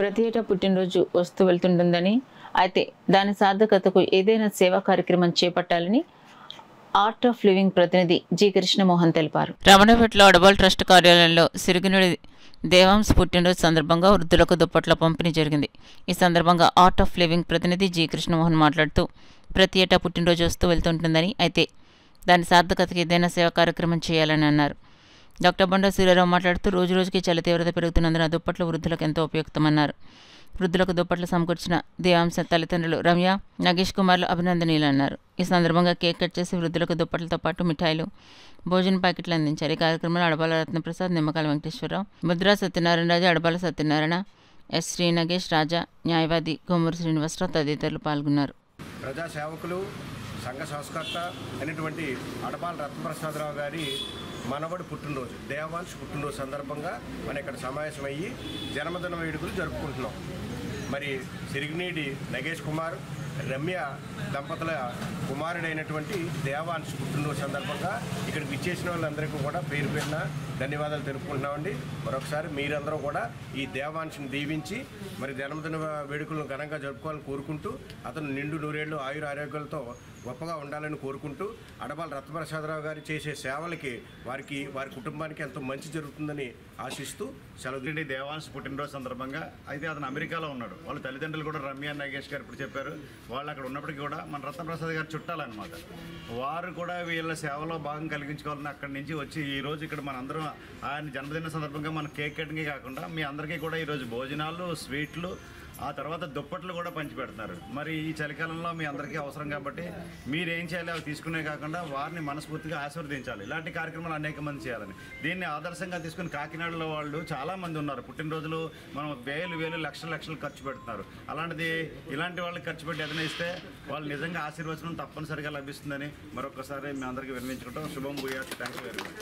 ప్రతి ఏటా పుట్టినరోజు వస్తూ వెళ్తుంటుందని, అయితే దాని సార్థకతకు ఏదైనా సేవా కార్యక్రమం చేపట్టాలని ఆర్ట్ ఆఫ్ లివింగ్ ప్రతినిధి జి కృష్ణమోహన్ తెలిపారు. రమణపేటలో అడబాల్ ట్రస్ట్ కార్యాలయంలో సిరిగినుడి దేవాంశ్ పుట్టినరోజు సందర్భంగా వృద్ధులకు దుప్పట్ల పంపిణీ జరిగింది. ఈ సందర్భంగా ఆర్ట్ ఆఫ్ లివింగ్ ప్రతినిధి జి కృష్ణమోహన్ మాట్లాడుతూ, ప్రతి ఏటా పుట్టినరోజు వస్తూ వెళ్తుంటుందని, అయితే దాని సార్థకతకు ఏదైనా సేవా కార్యక్రమం చేయాలని అన్నారు. డాక్టర్ బండా సూర్యారావు మాట్లాడుతూ, రోజురోజుకి చలి తీవ్రత పెరుగుతున్నందున దుప్పట్లు వృద్ధులకు ఎంతో ఉపయుక్తమన్నారు. వృద్ధులకు దుప్పట్లు సమకూర్చిన దేవాంశ తల్లిదండ్రులు రమ్య, నగేష్ కుమార్లు అభినందనీయులు అన్నారు. ఈ సందర్భంగా కేక్ కట్ చేసి వృద్ధులకు దుప్పట్లతో పాటు మిఠాయిలు, భోజన ప్యాకెట్లు అందించారు. ఈ కార్యక్రమంలో అడబాల రత్నప్రసాద్, నిమ్మకాయల వెంకటేశ్వరరావు, ముద్రా సత్యనారాయణ రాజు, అడబాల సత్యనారాయణ, ఎస్ శ్రీ నగేష్, రాజా, న్యాయవాది కొమ్మూరు శ్రీనివాసరావు తదితరులు పాల్గొన్నారు. ప్రజా సేవకులు, సంఘ సంస్కర్త అయినటువంటి అడబాల రత్నప్రసాదరావు గారి మనవడు పుట్టినరోజు దేవాంశ్ పుట్టినరోజు సందర్భంగా మనం ఇక్కడ సమావేశమయ్యి జన్మదిన వేడుకలు జరుపుకుంటున్నాం. మరి సిరిగినీడి నగేష్ కుమార్, రమ్య దంపతుల కుమారుడైనటువంటి దేవాంశ్ పుట్టినరోజు సందర్భంగా ఇక్కడికి విచ్చేసిన వాళ్ళందరికీ కూడా పేరు పేరున ధన్యవాదాలు తెలుపుకుంటున్నామండి. మరొకసారి మీరందరూ కూడా ఈ దేవాంశ్ని దీవించి మరి జన్మదిన వేడుకలను ఘనంగా జరుపుకోవాలని కోరుకుంటూ, అతను నిండు నూరేళ్లు ఆయుర ఆరోగ్యాలతో గొప్పగా ఉండాలని కోరుకుంటూ, అడబాల రత్నప్రసాదరావు గారు చేసే సేవలకి వారి కుటుంబానికి ఎంతో మంచి జరుగుతుందని ఆశిస్తూ సెలవు. దేవాంశ్ పుట్టినరోజు సందర్భంగా అయితే అతను అమెరికాలో ఉన్నాడు. వాళ్ళ తల్లిదండ్రులు కూడా రమ్య నగేష్ గారు ఇప్పుడు చెప్పారు. వాళ్ళు అక్కడ ఉన్నప్పటికీ కూడా మన రత్నప్రసాద్ గారు చుట్టాలన్నమాట. వారు కూడా వీళ్ళ సేవలో భాగం కలిగించుకోవాలని అక్కడి నుంచి వచ్చి ఈరోజు ఇక్కడ మనందరం ఆయన జన్మదిన సందర్భంగా మన కేక్ కటింగే కాకుండా మీ అందరికీ కూడా ఈరోజు భోజనాలు, స్వీట్లు, ఆ తర్వాత దుప్పట్లు కూడా పంచిపెడుతున్నారు. మరి ఈ చలికాలంలో మీ అందరికీ అవసరం కాబట్టి మీరేం చేయాలి, అవి తీసుకునే కాకుండా వారిని మనస్ఫూర్తిగా ఆశీర్వదించాలి. ఇలాంటి కార్యక్రమాలు అనేక మంది చేయాలని దీన్ని ఆదర్శంగా తీసుకుని కాకినాడలో వాళ్ళు చాలామంది ఉన్నారు. పుట్టినరోజులు మనం వేలు లక్షలు ఖర్చు పెడుతున్నారు. అలాంటిది ఇలాంటి వాళ్ళకి ఖర్చు పెట్టి ఏదైనా ఇస్తే వాళ్ళు నిజంగా ఆశీర్వచనం తప్పనిసరిగా లభిస్తుందని మరొకసారి మీ అందరికీ విన్నవించుకుంటాం. శుభం భూయాత్. Thank you very much.